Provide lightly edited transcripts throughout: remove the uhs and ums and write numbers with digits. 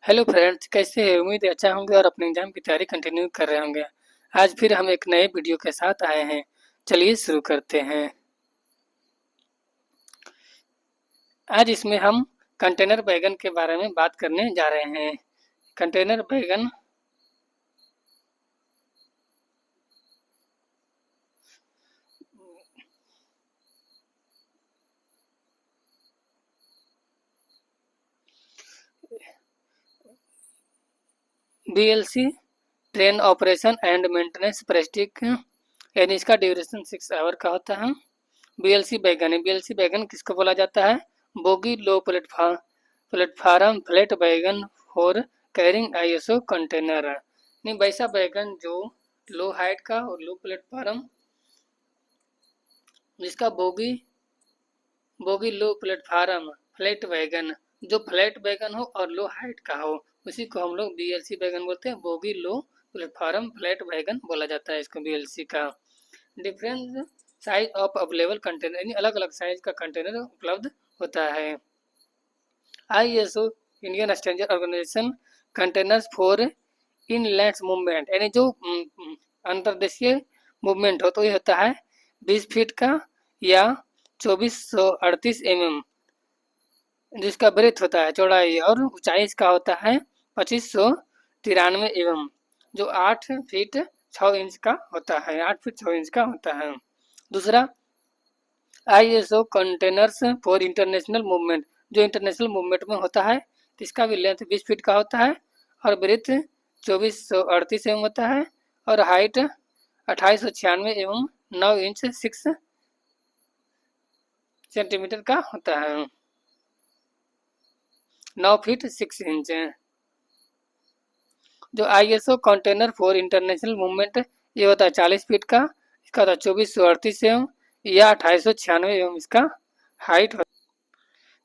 Hello friends, कैसे हैं? उम्मीद है अच्छा होंगे और अपने एग्जाम की तैयारी कंटिन्यू कर रहे होंगे। आज फिर हम एक नए वीडियो के साथ आए हैं। चलिए शुरू करते हैं। आज इसमें हम कंटेनर बैगन के बारे में बात करने जा रहे हैं। कंटेनर बैगन BLC train operation and maintenance prestige यानी इसका ड्यूरेशन 6 आवर का होता है। बीएलसी बैगन किसको बोला जाता है? बोगी लो प्लेटफार्म फ्लैट बैगन और कैरिंग आईएसओ कंटेनर। नहीं, वैसा बैगन जो लो हाइट का और लो प्लेटफार्म जिसका bogie bogie low platform flat wagon, जो फ्लैट वैगन हो और लो हाइट का हो, उसी को हम लोग बीएलसी वैगन बोलते हैं। Bogie low platform flat wagon बोला जाता है इसको बीएलसी का। Different size of available container, यानी अलग अलग साइज का कंटेनर उपलब्ध होता है। ISO Indian standard organisation containers for inland movement, यानी जो अंतर्देशीय मूवमेंट हो तो ये होता है 20 फीट का या 2438 mm, जिसका ब्रेथ होता है चौड़ाई, और ऊंचाई इसका होता है 2593 mm, जो 8 फीट 6 इंच का होता है। 8 फीट 6 इंच का होता है। दूसरा, ISO containers for international movement, जो इंटरनेशनल मूवमेंट में होता है, तो इसका भी लेंथ 20 फीट का होता है और ब्रेथ 2438 mm होता है और हाइट 2896 mm 9 इंच 6 सेंटीमीटर का होता है। 9 फीट 6 इंच। जो ISO container for international movement ये होता है 40 फीट का, इसका होता है 2438 mm या 2896 mm इसका हाइट होता है।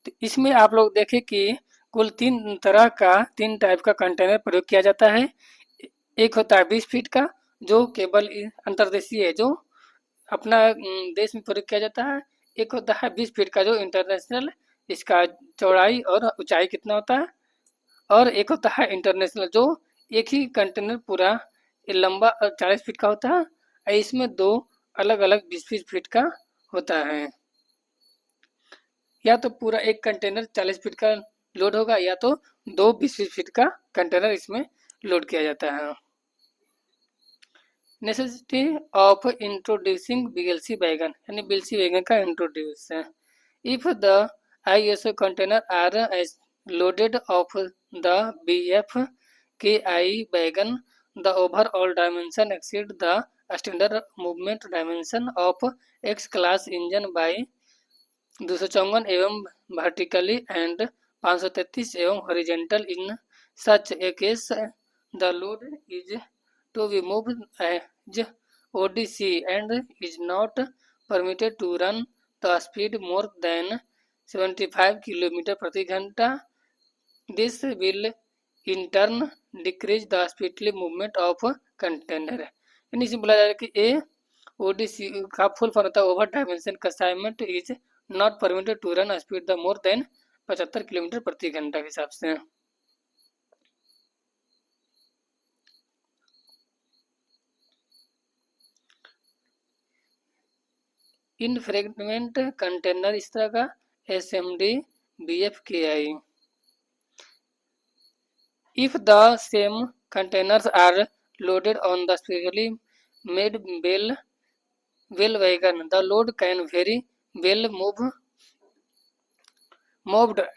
तो इसमें आप लोग देखें कि कुल तीन टाइप का कंटेनर प्रयोग किया जाता है। एक होता है 20 फीट का, जो केवल अंतर्देशीय है, जो अपना देश में प्रयोग किया जाता है। एक होता है 20 फीट का जो इंटरनेशनल, इसका चौड़ाई और ऊंचाई कितना होता है। और एक होता है इंटरनेशनल, जो एक ही कंटेनर पूरा लंबा 40 फीट का होता है। इसमें दो अलग अलग 20 फीट का होता है। या तो पूरा एक कंटेनर 40 फीट का लोड होगा, या तो दो 20 फीट का कंटेनर इसमें लोड किया जाता है। Necessity of introducing BLC wagon, यानी बीएलसी वैगन का इंट्रोड्यूस है। If the ISO container are loaded of the BFKI wagon, the overall dimension exceed the standard movement dimension of X class engine by 254 एवं vertically and 533 एवं horizontal. In such a case, the load is to be moved as ODC and is not permitted to run the speed more than 75 kilometre प्रति घंटा. This will in turn decrease the speedily movement of container. यानी इसे बोला जाएगा कि ए ओडीसी का full form होता है over dimension consignment is not permitted to run speed the more than 75 kilometre प्रति घंटा के हिसाब से। इन फ्रेगमेंट कंटेनर इस तरह का SMD बीएफकेआई। If the same containers are loaded on the specially made well wagon, the load can very well moved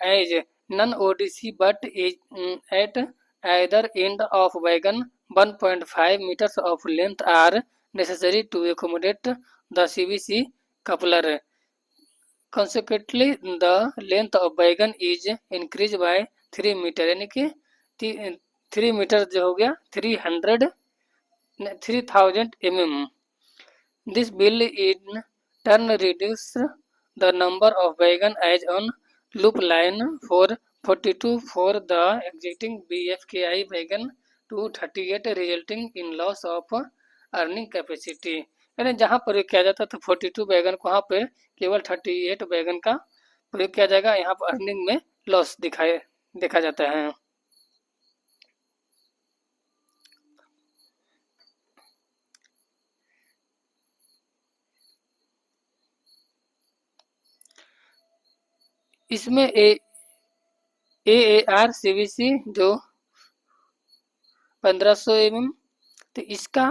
as non-ODC, but is at either end of wagon. 1.5 meters of length are necessary to accommodate the CVC coupler. Consequently, the length of wagon is increased by 3 metre, यानी कि 3 metre जो हो गया 3000 mm. This will in turn reduce the number of wagon as on loop line for 42 for the existing BFKI wagon to 38, resulting in loss of earning capacity. यानी जहाँ प्रयोग किया जाता था 42 वैगन को, वहाँ पे केवल 38 वैगन का प्रयोग किया जाएगा। यहाँ पर अर्निंग में लॉस देखा जाता है। इसमें AAR CVC जो 1500 mm, तो इसका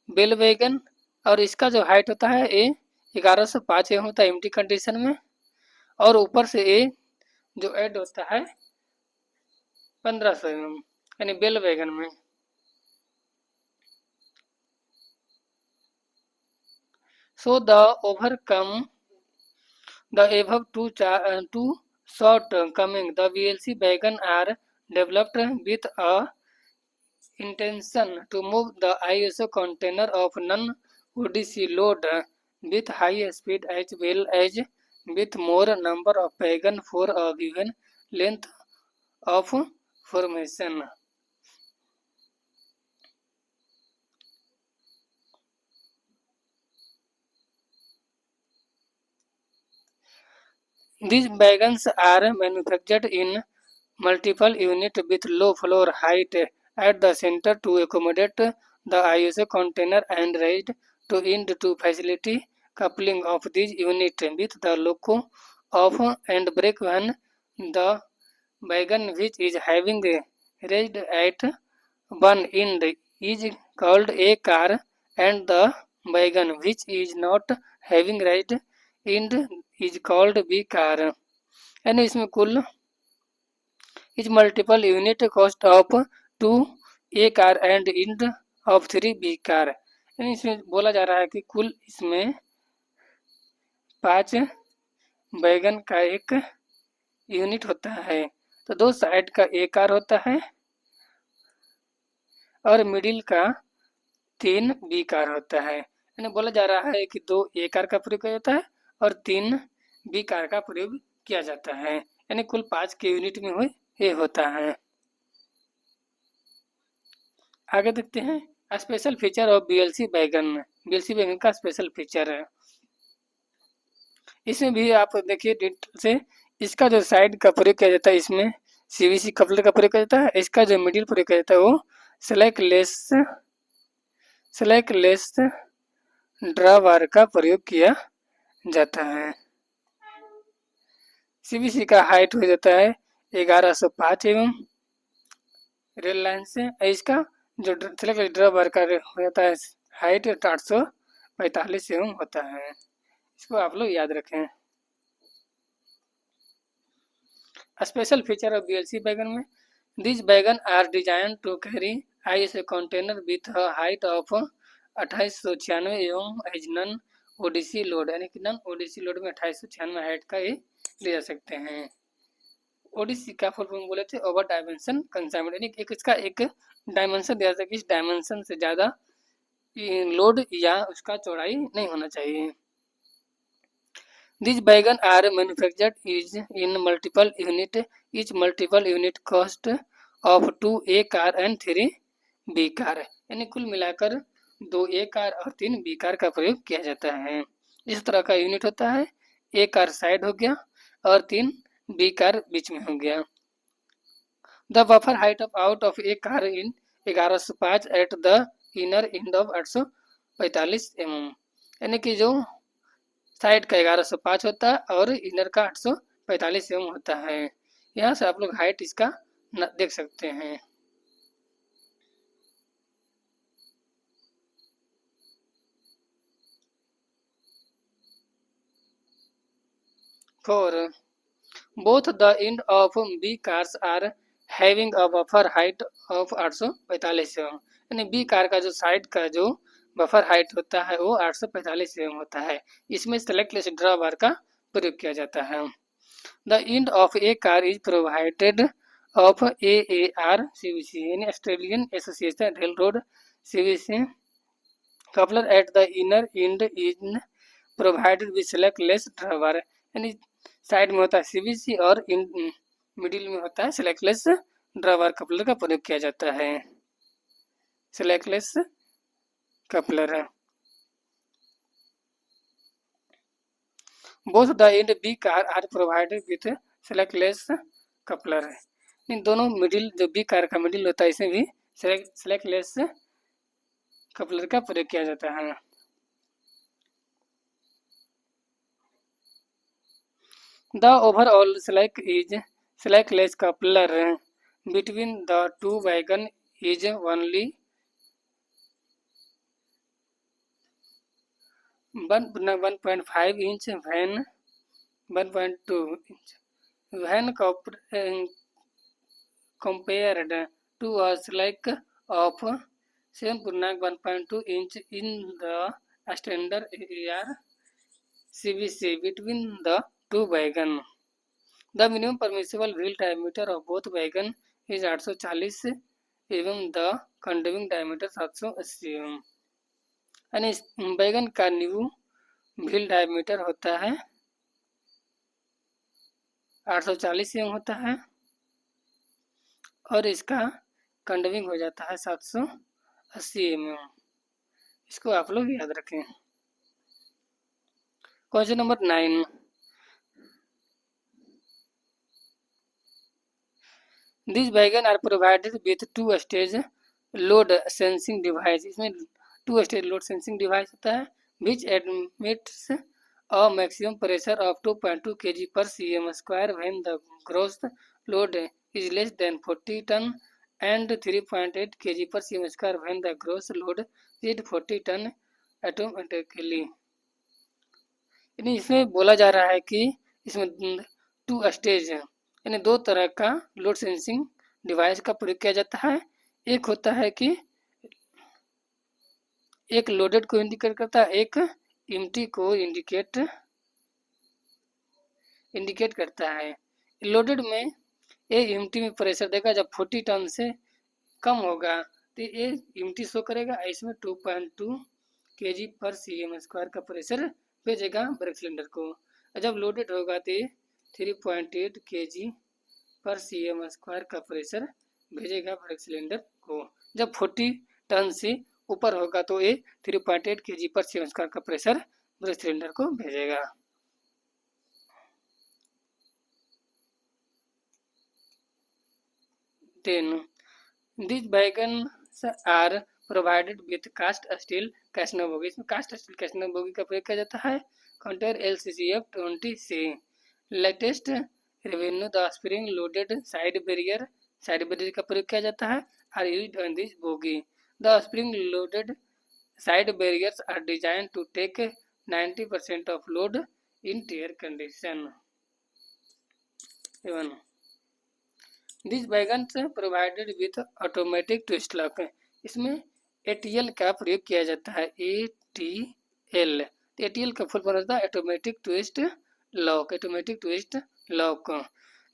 बेल वैगन और इसका जो हाइट होता है ए 1105 एम होता है एम्प्टी कंडीशन में, और ऊपर से ए जो ऐड होता है 1500 mm यानी बेल वैगन में। So the overcome the above two shortcomings, the VLC wagon are developed with a intention to move the ISO container of non-ODC load with high speed as well as with more number of wagon for a given length of formation. These wagons are manufactured in multiple units with low floor height at the center to accommodate the ISO container and raised to end to facility coupling of these units with the loco of and brake when the wagon which is having raised at one end is called A car and the wagon which is not having raised end is called B car. यानी इसमें कुल is multiple unit cost of 2 A car and end of 3 B car. यानी इसमें बोला जा रहा है कि कुल इसमें 5 वैगन का एक यूनिट होता है, तो दो साइड का ए कार होता है और मिडिल का 3 बी कार होता है। यानी बोला जा रहा है कि 2 ए कार का प्रयोग किया जाता है और 3 बी कार का प्रयोग किया जाता है, यानी कुल 5 के यूनिट में ये होता है। आगे देखते हैं special feature of BLC wagon. BLC wagon का स्पेशल फीचर है, इसमें भी आप देखिए डिटेल से। इसका जो साइड का प्रयोग किया जाता है इसमें सीवीसी कपलर का प्रयोग किया जाता है। इसका जो मिडिल प्रयोग किया जाता है वो स्लैकलेस ड्रॉबार का प्रयोग किया जाता है। सीवीसी का हाइट हो जाता है 1105 एम रेल लाइन से। इसका जो स्लैकलेस ड्रॉबार का हो जाता है हाइट 845 एम होता है। इसको आप लोग याद रखें। Special feature of BLC wagon में this wagon are design to carry ISO container with height of 2896 एवं एज नन ओडीसी लोड, यानी कि नन ओडीसी लोड में 2896 हाइट का ये ले जा सकते हैं। ओडीसी का फुल फॉर्म बोले थे ओवर डायमेंशन कंसाइनमेंट, यानी एक इसका एक डायमेंशन दिया जाता है कि इस डायमेंशन से ज़्यादा लोड या उसका चौड़ाई नहीं होना चाहिए। These wagons are manufactured in multiple units. Each multiple unit cost of 2 A car and 3 B car, यानी कुल मिलाकर 2 A कार और 3 B कार का प्रयोग किया जाता है। इस तरह का यूनिट होता है। A कार साइड हो गया और 3 B कार बीच में हो गया। The buffer height of out of A car in 1105 at the inner end of 845 mm, यानी कि जो साइड का 1105 होता है और इनर का 845 एम होता है। यहाँ से आप लोग हाइट इसका देख सकते हैं। For both the end of B cars are having a buffer height of 845 M, यानी बी कार का जो साइड का जो बफर हाइट होता है वो 845 एम होता है। इसमें सेलेक्टलेस ड्रॉबार का प्रयोग किया जाता है। The end of a car is provided of AAR CVC, यानी Australian association rail road CVC coupler at the inner end is provided with slackless drawbar, यानी साइड में होता है CVC और मिडिल में होता है सेलेक्टलेस ड्रॉबार कपलर का प्रयोग किया जाता है। Slackless coupler both the end B car are provided with slackless coupler, इन दोनों मिडिल जो बी कार का मिडिल होता है इसमें भी सेलेक्टलेस कपलर का प्रयोग किया जाता है। The overall slackless coupler between the two wagons is only 1.5 inch when 1.2 inch when compared to a slack of 7.1.2 inch in the standard AR CVC between the two wagons. The minimum permissible wheel diameter of both wagons is 840 एवं the condemning diameter 780 एवं यानी इस wagon का new wheel diameter होता है 840 M होता है और इसका कंडविंग हो जाता है 780 एम। इसको आप लोग याद रखें। Question number 9, these wagons are provided with two stage load sensing device। इसमें 2 stage load sensing device होता है which admits a maximum pressure of 2.2 kg per cm square when the gross load is less than 40 ton and 3.8 kg per cm square when the gross load is 40 ton automatically। यानी इसमें बोला जा रहा है कि इसमें 2 स्टेज यानी 2 तरह का लोड सेंसिंग डिवाइस का प्रयोग किया जाता है। एक होता है कि एक लोडेड को इंडिकेट करता है, एक एम्प्टी को इंडिकेट करता है। लोडेड में ये एम्प्टी में प्रेशर देगा, जब 40 टन से कम होगा तो ये एम्प्टी शो करेगा। इसमें 2.2 kg पर cm स्क्वायर का प्रेशर भेजेगा ब्रेक सिलेंडर को। जब लोडेड होगा तो 3.8 kg पर cm स्क्वायर का प्रेशर भेजेगा ब्रेक सिलेंडर को। जब 40 टन से ऊपर होगा तो ये 3.8 kg पर cm स्क्वायर का प्रेशर ब्रेक सिलेंडर को भेजेगा। 10. These wagons are provided with cast steel casnub bogie. इसमें कास्ट स्टील कैशनो बोगी का प्रयोग किया जाता है। Container LCCF 20C। Latest revenue the spring loaded side barrier का प्रयोग किया जाता है are used on this bogie. The spring loaded side barriers are designed to take 90% of load in tier condition. This wagons provided with automatic twist lock. इसमें ATL का प्रयोग किया जाता है। ATL का फुल फॉर्म होता है automatic twist lock.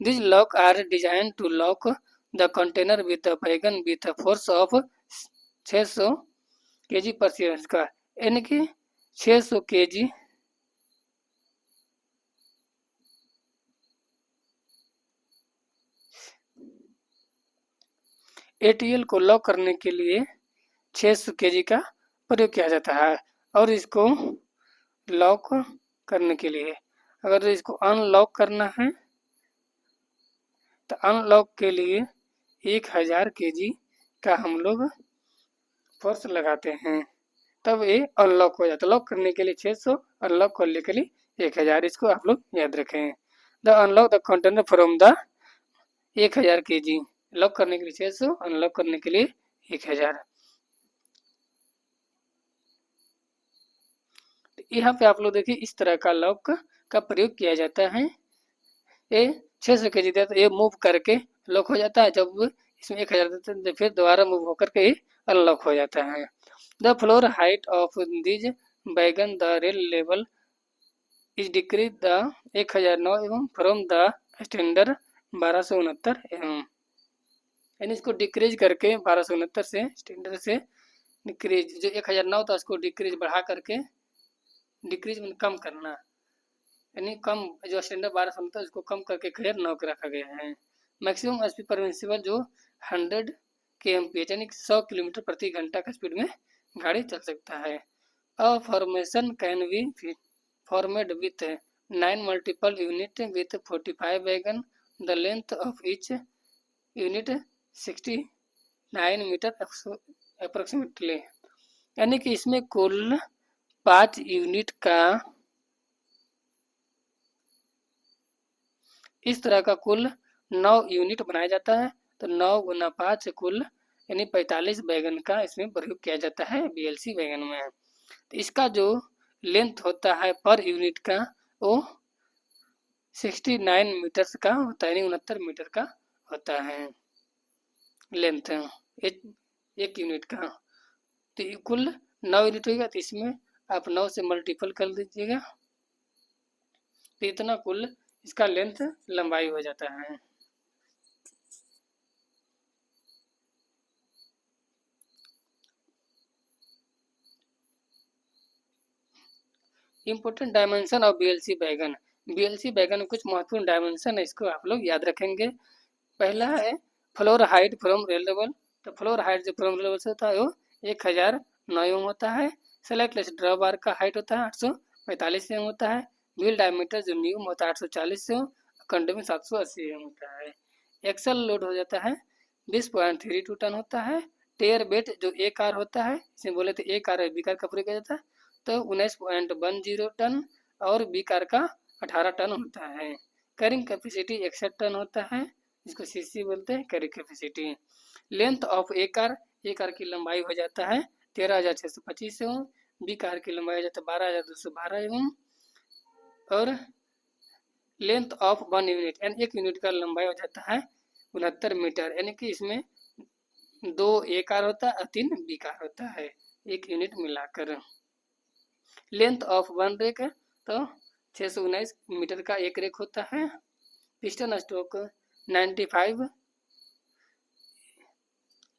This lock are design to lock the container with the wagon with a force of 600 kg पर cm स्क्वायर, यानी कि 600 kg ATL को लॉक करने के लिए 600 kg का प्रयोग किया जाता है। और इसको लॉक करने के लिए अगर इसको अनलॉक करना है तो अनलॉक के लिए 1000 kg का हम लोग फोर्स लगाते हैं, तब ये अनलॉक हो जाता है। लॉक करने के लिए 600, अनलॉक करने के लिए 1000। इसको आप लोग याद रखें। The unlock the container from the 1000 kg। Lock करने के लिए 600, अनलॉक करने के लिए 1000। यहाँ पे आप लोग देखिए इस तरह का लॉक का प्रयोग किया जाता है। ये 600 kg देता है, ये मूव करके लॉक हो जाता है। जब इसमें 1000 देते हैं फिर दोबारा मूव होकर के अनलॉक हो जाता है। The floor height of these wagon the rail level is decrease the 1009 एवं फ्रॉम द स्टैंडर्ड 1269 एवं, यानी इसको डिक्रीज करके 1269 से स्टैंडर्ड से डिक्रीज, जो 1009 था उसको डिक्रीज बढ़ा करके, डिक्रीज में कम करना, यानी कम जो स्टैंडर्ड 1269 उसको कम करके 1009 रखा गया है। मैक्सिमम स्पीड परमिसिबल जो 100 kmph यानी 100 किलोमीटर प्रति घंटा का स्पीड में गाड़ी चल सकता है। A formation can be formed with 9 multiple unit with 45 wagon. The length of each unit 69 metre approximately, यानी कि इसमें कुल 5 यूनिट का इस तरह का कुल 9 यूनिट बनाया जाता है। तो 9 गुना 5 कुल यानी 45 बैगन का इसमें प्रयोग किया जाता है बीएलसी बैगन में। तो इसका जो लेंथ होता है पर यूनिट का वो 69 मीटर्स का होता है, यानी 69 मीटर का होता है लेंथ एक, एक यूनिट का। तो ये कुल 9 यूनिट होगा, तो इसमें आप 9 से मल्टीपल कर दीजिएगा, तो इतना कुल इसका लेंथ लंबाई हो जाता है। इम्पोर्टेंट डायमेंशन ऑफ बीएलसी बैगन। बीएलसी बैगन में कुछ महत्वपूर्ण डायमेंशन है, इसको आप लोग याद रखेंगे। पहला है floor height from rail level. तो फ्लोर हाइट जो फ्रॉम लेवल से होता है वो 1009 एम होता है। सेलेक्टलेस ड्रॉ बार का हाइट होता है 845 एम होता है। व्हील डायमीटर जो न्यूम होता है 840 एम, कंडे में 780 एम होता है। एक्सल लोड हो जाता है 20.32 टन होता है। टेयर बेट जो ए कार होता है, इसमें बोले तो ए कार बी कार का प्रयोग किया जाता है, तो 19.10 टन, और बी कार का 18 टन होता है। कैरिंग कैपेसिटी 61 टन होता है, इसको सीसी बोलते हैं carrying capacity. Length of a car की लंबाई हो जाता है 13,625 एवं, बी कार की लंबाई हो जाता है 12,212 एवं, और लेंथ ऑफ वन यूनिट यानी एक यूनिट का लंबाई हो जाता है 69 मीटर, यानी कि इसमें 2 ए कार होता है और 3 बी कार होता है, एक यूनिट मिलाकर। लेंथ ऑफ वन रेक है तो 619 मीटर का एक रेक होता है। पिस्टन स्ट्रोक 95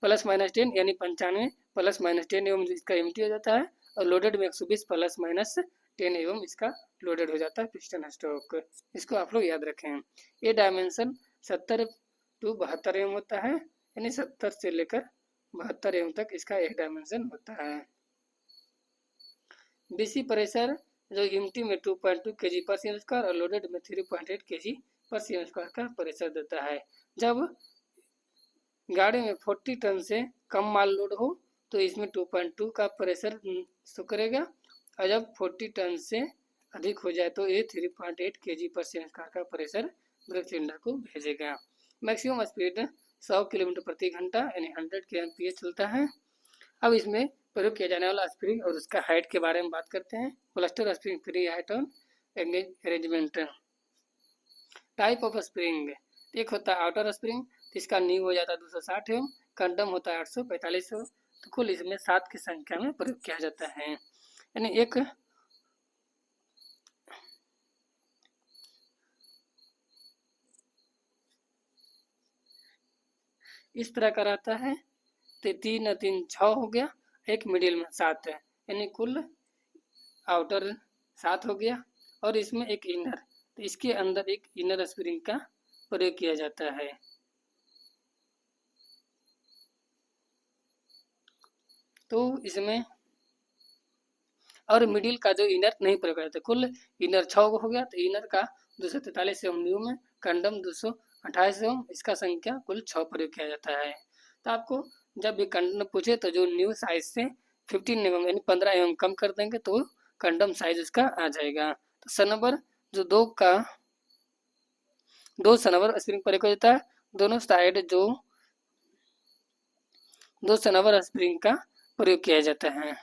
प्लस माइनस 10 यानी 95 प्लस माइनस 10 एवं इसका एम्प्टी हो जाता है, और लोडेड में 120 प्लस माइनस 10 एवं इसका लोडेड हो जाता है पिस्टन स्ट्रोक। इसको आप लोग याद रखें। ये डायमेंशन 70 टू 72 एवं होता है, यानी 70 से लेकर 72 एवं तक इसका एक डायमेंशन होता है। बीसी प्रेशर जो एम्प्टी में 2.2 kg पर सी स्क्वायर और लोडेड में 3.8 kg पर सी स्क्वायर का प्रेशर देता है। जब गाड़ी में 40 टन से कम माल लोड हो तो इसमें 2.2 का प्रेशर शो करेगा, और जब 40 टन से अधिक हो जाए तो ये 3.8 kg पर कार का प्रेशर ब्रेक सिलेंडर को भेजेगा। मैक्सिमम स्पीड 100 किलोमीटर प्रति घंटा यानी 100 kmph चलता है। अब इसमें प्रयोग किया जाने वाला स्प्रिंग और उसका हाइट के बारे में बात करते हैं। क्लस्टर स्प्रिंग फ्री हाइट और engage arrangement. Type of spring, एक होता है आउटर स्प्रिंग, इसका नीव हो जाता है 260 एवं, कंडम होता है 845 एवं। तो कुल इसमें 7 की संख्या में प्रयोग किया जाता है, यानी एक इस तरह का रहता है। तो 3 3 6 हो गया, एक मिडिल में 7 है, यानी कुल आउटर 7 हो गया, और इसमें एक इनर, तो इसके अंदर एक इनर स्प्रिंग का प्रयोग किया जाता है। तो इसमें और मिडिल का जो इनर नहीं प्रयोग करते, कुल इनर 6 हो गया, तो इनर का 243 एवं न्यू में, कंडम 228 एवं, इसका संख्या कुल 6 प्रयोग किया जाता है। तो आपको जब भी कंडम पूछे तो जो न्यू साइज से 15 एवं यानी 15 एवं कम कर देंगे तो कंडम साइज उसका आ जाएगा। तो सनबर जो दो सनबर स्प्रिंग प्रयोग हो जाता है, दोनों साइड जो 2 सनबर स्प्रिंग का प्रयोग किया जाता है।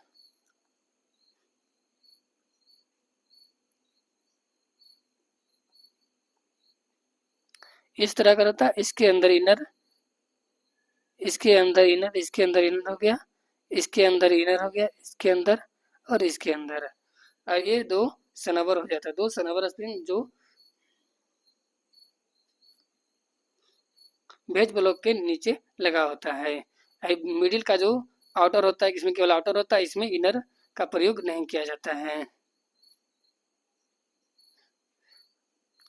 इस तरह का रहता है, इसके अंदर इनर, इसके अंदर इनर, इसके अंदर इनर हो गया, इसके अंदर इनर हो गया, इसके अंदर और इसके अंदर, और ये 2 सनवर हो जाता है। 2 सनवर स्प्रिंग जो बेज ब्लॉक के नीचे लगा होता है। मिडिल का जो आउटर होता है, इसमें केवल आउटर होता है, इसमें इनर का प्रयोग नहीं किया जाता है।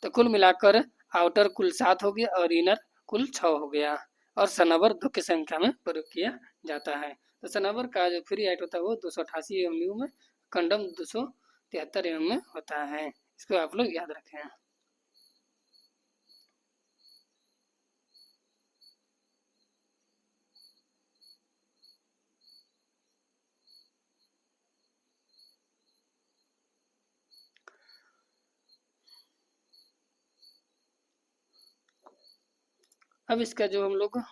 तो कुल मिलाकर आउटर कुल 7 हो गया और इनर कुल 6 हो गया, और सनवर 2 की संख्या में प्रयोग किया जाता है। तो सनवर का जो फ्री हाइट होता है वो 288 एम न्यू में, कंडम 273 एम में होता है। इसको आप लोग याद रखें। अब इसका जो हम लोग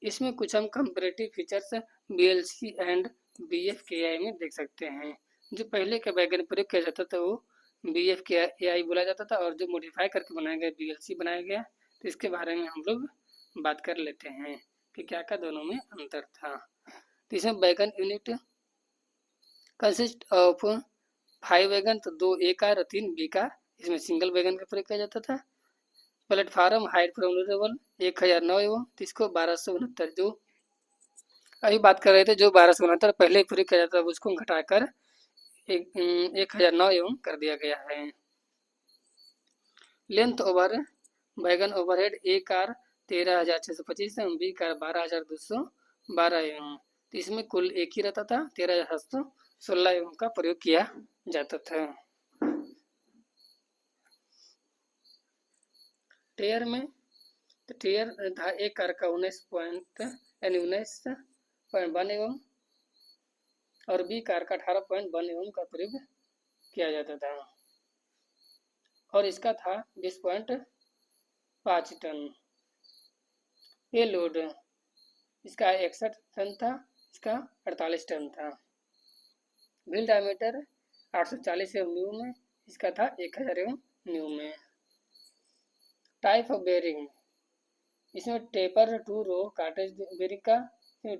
इसमें कुछ हम comparative features BLC and BFKI में देख सकते हैं। जो पहले का वैगन प्रयोग किया जाता था वो BFKI बोला जाता था, और जो मॉडिफाई करके बनाया गया BLC बनाया गया। तो इसके बारे में हम लोग बात कर लेते हैं कि क्या क्या दोनों में अंतर था। तो इसमें wagon unit consist of 5 wagon, तो 2 A कार और 3 B कार। इसमें सिंगल वैगन का प्रयोग किया जाता था। प्लेटफार्म हाइट फ्रॉम लेवल 1009 एवं, तो इसको 1269 जो अभी बात कर रहे थे, जो 1269 पहले प्रयोग किया जाता था उसको घटाकर 1009 एवं कर दिया गया है। Length over wagon overhead A car 13,625 एवं B कार 12,212 एवं, तो इसमें कुल एक ही रहता था 13,716 एवं का प्रयोग किया जाता था। टेयर में तो टेयर था एक कार का 19.1 एवं और बी कार का 18.1 एवं का प्रयोग किया जाता था, और इसका था 20.5 टन। ये लोड इसका 61 टन था, इसका 48 टन था। व्हील डायमीटर 840 एवं न्यू में, इसका था 1000 एवं न्यू में। टाइप ऑफ बेरिंग, इसमें taper two row cartridge bearing का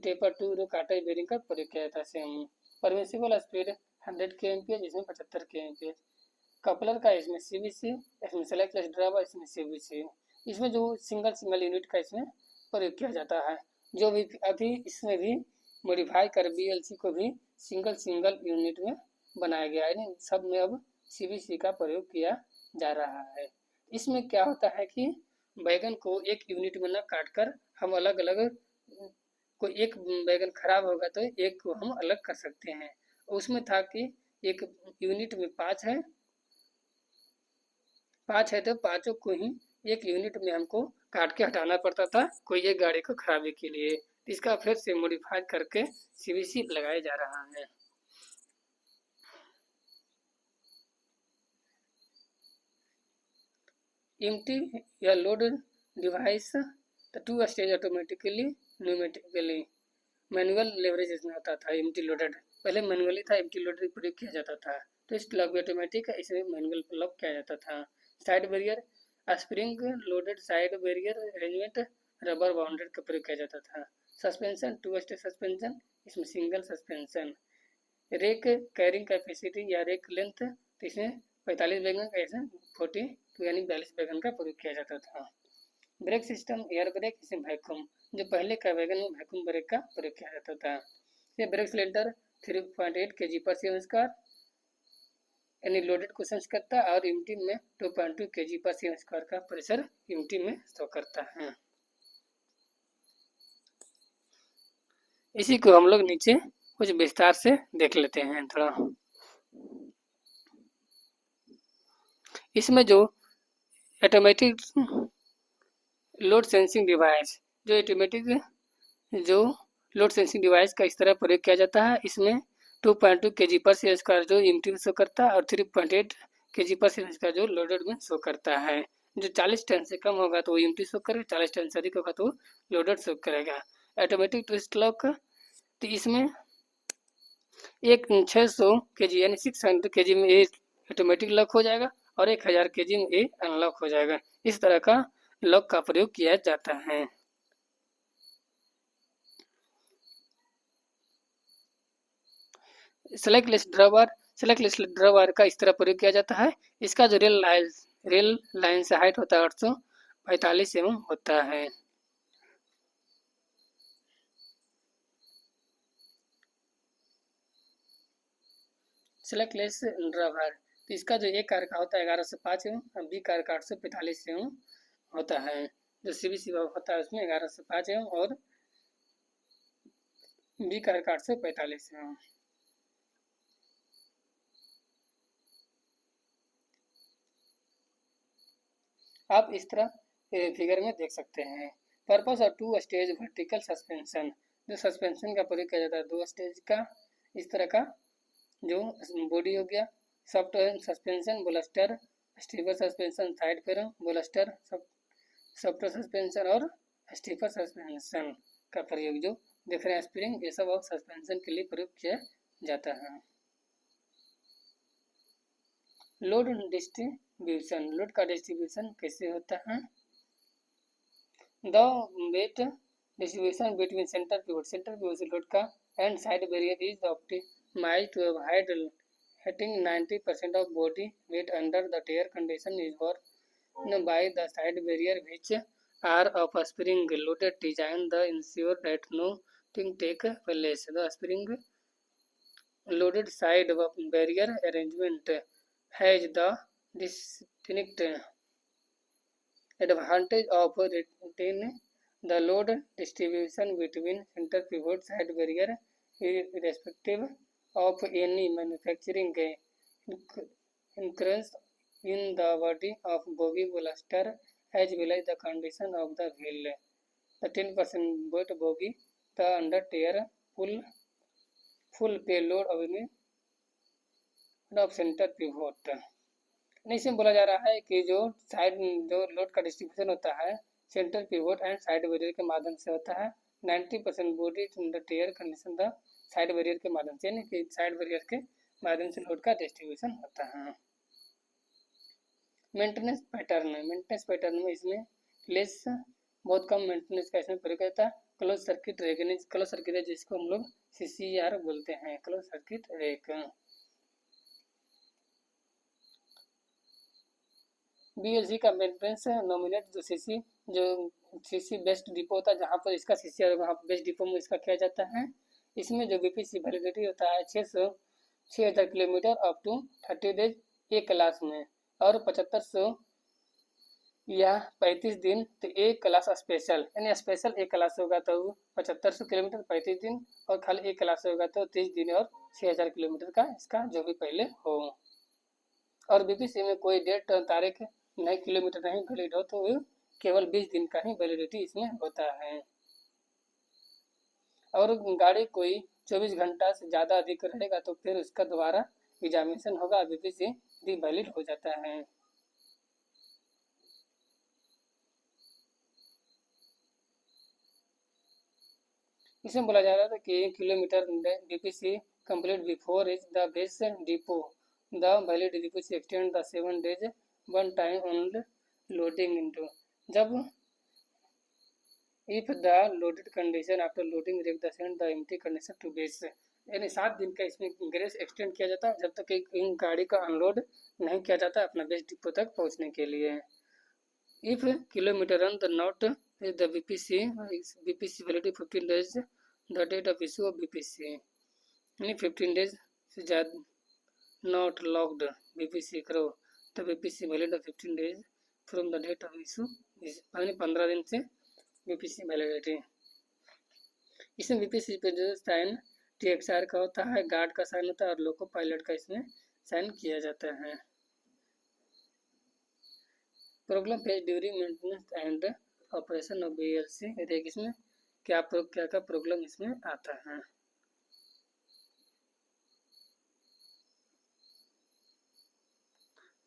taper two row cartridge bearing का प्रयोग किया जाता है। सेम परमिसिबल स्पीड 100 kmph, इसमें 75 kmph। कपलर का इसमें CVC, इसमें सेलेक्ट लेस ड्राइवर, इसमें CVC। इसमें जो सिंगल यूनिट का इसमें प्रयोग किया जाता है, जो भी अभी इसमें भी मॉडिफाई कर BLC को भी सिंगल यूनिट में बनाया गया है। सब में अब CVC का प्रयोग किया जा रहा है। इसमें क्या होता है कि बैगन को एक यूनिट में न काट कर हम अलग अलग, कोई एक बैगन खराब होगा तो एक को हम अलग कर सकते हैं। उसमें था कि एक यूनिट में 5 है, तो पाँचों को ही एक यूनिट में हमको काट के हटाना पड़ता था कोई एक गाड़ी को खराबी के लिए। इसका फिर से मॉडिफाई करके CVC लगाया जा रहा है। एम्प्टी या लोड डिवाइस, तो 2 stage automatically pneumatically manual leverage इसमें होता था। एम्प्टी लोडेड पहले मैनुअली था, एम्प्टी लोडेड प्रयोग किया जाता था, तो इस लॉक भी ऑटोमेटिक है, इसमें मैनुअल लॉक किया जाता था। Side barrier spring loaded side barrier arrangement rubber bonded का प्रयोग किया जाता था। सस्पेंशन 2 स्टेज सस्पेंशन, इसमें single suspension. Rake carrying capacity या रेक लेंथ, तो इसमें 45 बैगन का ऐसे 42 यानी 42 बैगन का प्रयोग किया जाता था। ब्रेक सिस्टम एयर ब्रेक, इसमें वैक्यूम, जो पहले का वैगन में वैक्यूम ब्रेक का प्रयोग किया जाता था। ये ब्रेक सिलेंडर 3.8 kg/c² यानी लोडेड को सेंस करता है, और एम्प्टी में 2.2 kg/c² का प्रेशर एम्प्टी में शो करता है। इसी को हम लोग नीचे कुछ विस्तार से देख लेते हैं थोड़ा। इसमें जो ऑटोमेटिक लोड सेंसिंग डिवाइस, जो ऑटोमेटिक जो लोड सेंसिंग डिवाइस का इस तरह प्रयोग किया जाता है। इसमें 2.2 kg/c² जो एम्प्टी में शो करता है, और 3.8 kg/c² जो लोडेड में शो करता है। जो 40 टन से कम होगा तो वो एम्प्टी शो करेगा, 40 टन से अधिक होगा तो लोडेड शो करेगा। ऑटोमेटिक ट्विस्ट लॉक, तो इसमें एक 600 kg यानी 600 kg में ये ऑटोमेटिक लॉक हो जाएगा, और 1000 kg में ये अनलॉक हो जाएगा। इस तरह का लॉक का प्रयोग किया जाता है। सेलेक्ट लिस्ट ड्रॉवर का इस तरह प्रयोग किया जाता है। इसका जो रेल लाइन से हाइट होता है 845 एवं होता है। सेलेक्ट लिस्ट ड्रॉवर, तो इसका जो एक कार का होता है 1105 एवं, बी कार का 845 एवं होता है। जो CVC होता है उसमें 1105 एवं, और बी कार का 845 एवं। आप इस तरह फिगर में देख सकते हैं। पर्पस और 2 स्टेज वर्टिकल सस्पेंशन, जो सस्पेंशन का प्रयोग किया जाता है 2 स्टेज का, इस तरह का जो बॉडी हो गया। सॉफ्ट सस्पेंशन ब्लस्टर स्टीपर suspension, side frame, bolster, software suspension और स्टीपर सस्पेंशन का प्रयोग जो देख रहे हैं स्प्रिंग, ये सब अब सस्पेंशन के लिए प्रयोग किया जाता है। लोड डिस्ट्रीब्यूशन, लोड का डिस्ट्रीब्यूशन कैसे होता है? The weight distribution between centre pivot से लोड का end side barrier is optimised to avoid hitting 90% of body weight under the tear condition is worn by the side barrier which are of a spring loaded design the ensure that nothing take place. The spring loaded side barrier arrangement has the distinct advantage of retaining the load distribution between center pivot side barrier irrespective of any manufacturing increase in the body of bogie ballast as well as the condition of the wheel. The 10% weight bogie, the under tear full payload of center pivot. इसमें बोला जा रहा है कि जो side जो load का distribution होता है centre pivot end side barrier के माध्यम से होता है। 90% body tare condition the side barrier के माध्यम से, यानी कि साइड बैरियर के माध्यम से लोड का डिस्ट्रीब्यूशन होता है। मेंटेनेंस पैटर्न में इसमें लेस बहुत कम मेंटेनेंस का इसमें प्रयोग होता है। Close circuit rake, close circuit है जिसको हम लोग CCR बोलते हैं, क्लोज सर्किट रेक। BLC का मेंटेनेंस नॉमिनेट जो सीसी बेस्ट डिपो होता है जहाँ पर इसका CCR वहाँ बेस्ट डिपो में इसका किया जाता है। इसमें जो BPC वैलिडिटी होता है 6,000 किलोमीटर अप टू 30 डेज एक क्लास में, और 7500 या 35 दिन तो एक क्लास स्पेशल, यानी स्पेशल एक क्लास होगा तो 7500 किलोमीटर 35 दिन, और खाली एक क्लास होगा तो 30 दिन और 6,000 किलोमीटर का इसका जो भी पहले हो। और BPC में कोई डेट तारीख नहीं किलोमीटर नहीं वैलिड हो तो केवल 20 दिन का ही वैलिडिटी इसमें होता है। और गाड़ी कोई 24 घंटा से ज़्यादा अधिक रहेगा तो फिर उसका दोबारा एग्जामिनेशन होगा, BPC भी वैलिड हो जाता है। इसमें बोला जा रहा था कि kilometre BPC complete before is the base depot the valid BPC extend the 7 days one time on loading into जब if the loaded condition after loading rake the send the empty condition to base, यानी 7 दिन का इसमें grace extend किया जाता है जब तक एक गाड़ी का अनलोड नहीं किया जाता अपना बेस डिपो तक पहुंचने के लिए। If kilometre run the not the BPC validity 15 days the date of issue of BPC, यानी 15 डेज से ज़्यादा not logged BPC करो तो BPC valid 15 days from the date of issue, यानी 15 दिन से BPC वैलिडिटी। इसमें BPC पे जो साइन TXR का होता है, गार्ड का साइन होता है और लोको पायलट का इसमें साइन किया जाता है। Problem face during maintenance and operation of BLC, देखिए इसमें क्या प्रॉब्लम इसमें आता है।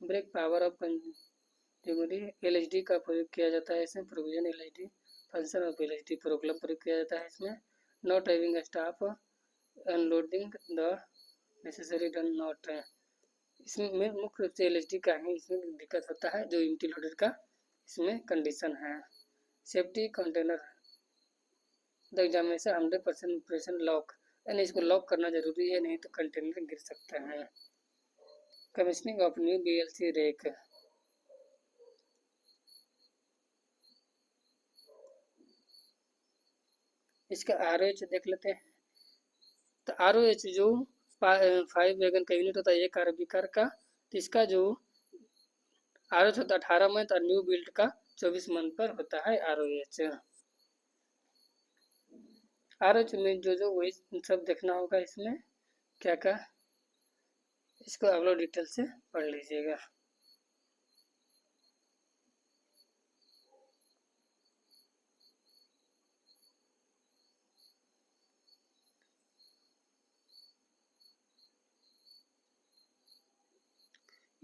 ब्रेक पावर ऑफ कंज्यूमरी LHD का प्रयोग किया जाता है इसमें, provision LHD function of LHD problem प्रयोग किया जाता है इसमें। Not having staff unloading the necessary done not, इसमें मुख्य रूप से LHD का ही इसमें दिक्कत होता है जो एम्प्टी लोडेड का इसमें कंडीशन है। Safety container the examination 100% operation lock, यानी इसको लॉक करना जरूरी है नहीं तो कंटेनर गिर सकता है। Commissioning of new BLC rake, इसका ROH देख लेते हैं। तो ROH जो 5 वैगन का यूनिट होता है एक RB कार का, तो इसका जो ROH होता है 18 मंथ और न्यू बिल्ड का 24 मंथ पर होता है ROH। ROH में जो वही सब देखना होगा इसमें क्या क्या, इसको आप लोग डिटेल से पढ़ लीजिएगा।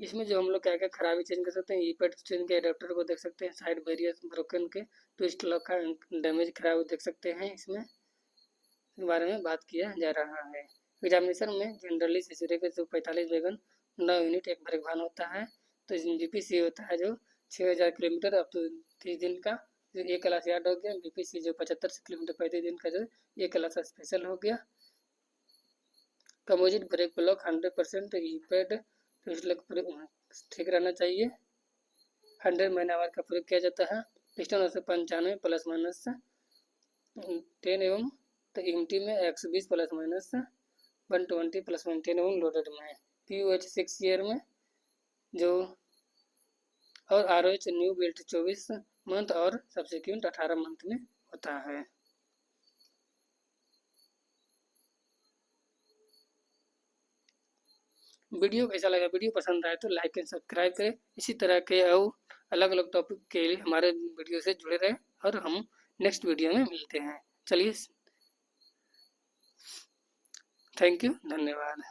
इसमें जो हम लोग क्या क्या खराबी चेंज कर सकते हैं, ईपैड चेंज के एडेप्टर को देख सकते हैं, साइड बैरियर ब्रोकन के, ट्विस्ट लॉक का डैमेज खराब देख सकते हैं, इसमें के बारे में बात किया जा रहा है। एग्जामिनेशन में जनरली सिसरे के जो 45 वैगन 9 यूनिट एक बार भान होता है। तो बीपीसी होता है जो 6000 किलोमीटर अब तो 30 दिन का जो एक क्लास यार्ड हो गया। बीपीसी जो 75 किलोमीटर 35 दिन का जो एक क्लास स्पेशल हो गया। कम्पोजिट ब्रेक ब्लॉक 100% ईपैड ठीक रहना चाहिए। 100 महीना आवर का प्रयोग किया जाता है। पिस्टन 95 प्लस माइनस 10 एवं तो एमटी में 120 प्लस माइनस 120 प्लस 10 एवं लोडेड में POH 6 ईयर में जो और ROH न्यू बिल्ट 24 मंथ और सब्सिक्वेंट 18 मंथ में होता है। वीडियो कैसा लगा, वीडियो पसंद आए तो लाइक एंड सब्सक्राइब करें। इसी तरह के और अलग अलग टॉपिक के लिए हमारे वीडियो से जुड़े रहें और हम नेक्स्ट वीडियो में मिलते हैं। चलिए, थैंक यू, धन्यवाद।